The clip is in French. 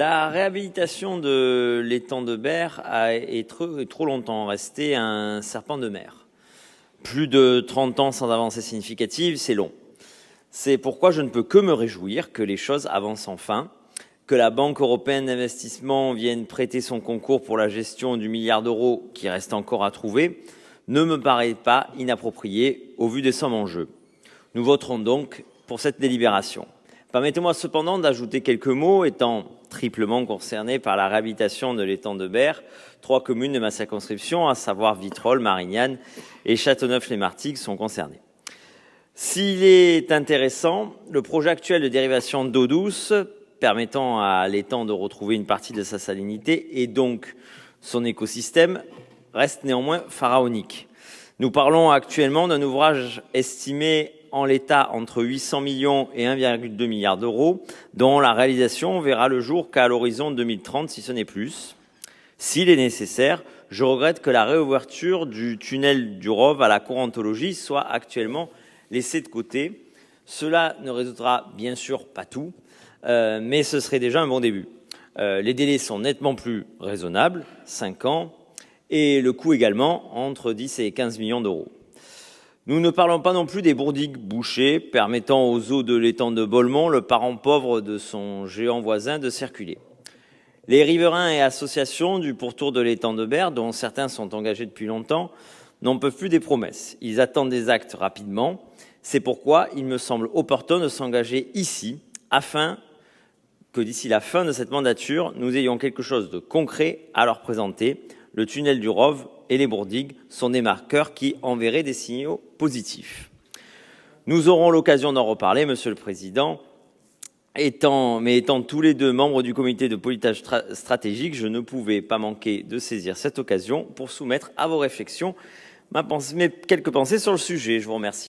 La réhabilitation de l'étang de Berre est trop longtemps resté un serpent de mer. Plus de 30 ans sans avancée significative, c'est long. C'est pourquoi je ne peux que me réjouir que les choses avancent enfin, que la Banque européenne d'investissement vienne prêter son concours pour la gestion du milliard d'euros qui reste encore à trouver, ne me paraît pas inapproprié au vu des sommes en jeu. Nous voterons donc pour cette délibération. Permettez-moi cependant d'ajouter quelques mots, étant triplement concerné par la réhabilitation de l'étang de Berre. 3 communes de ma circonscription, à savoir Vitrolles, Marignane et Châteauneuf-les-Martigues, sont concernées. S'il est intéressant, le projet actuel de dérivation d'eau douce permettant à l'étang de retrouver une partie de sa salinité et donc son écosystème reste néanmoins pharaonique. Nous parlons actuellement d'un ouvrage estimé en l'état entre 800 millions et 1,2 milliard d'euros, dont la réalisation verra le jour qu'à l'horizon 2030, si ce n'est plus. S'il est nécessaire, je regrette que la réouverture du tunnel du Rove à la Courantologie soit actuellement laissée de côté. Cela ne résoudra bien sûr pas tout, mais ce serait déjà un bon début. Les délais sont nettement plus raisonnables, 5 ans, et le coût également entre 10 et 15 millions d'euros. Nous ne parlons pas non plus des bourdigues bouchées permettant aux eaux de l'étang de Bolmont, le parent pauvre de son géant voisin, de circuler. Les riverains et associations du pourtour de l'étang de Berre, dont certains sont engagés depuis longtemps, n'en peuvent plus des promesses. Ils attendent des actes rapidement. C'est pourquoi il me semble opportun de s'engager ici, afin que d'ici la fin de cette mandature, nous ayons quelque chose de concret à leur présenter. Le tunnel du Rove et les bourdigues sont des marqueurs qui enverraient des signaux positifs. Nous aurons l'occasion d'en reparler, Monsieur le Président. Étant tous les deux membres du comité de pilotage stratégique, je ne pouvais pas manquer de saisir cette occasion pour soumettre à vos réflexions mes quelques pensées sur le sujet. Je vous remercie.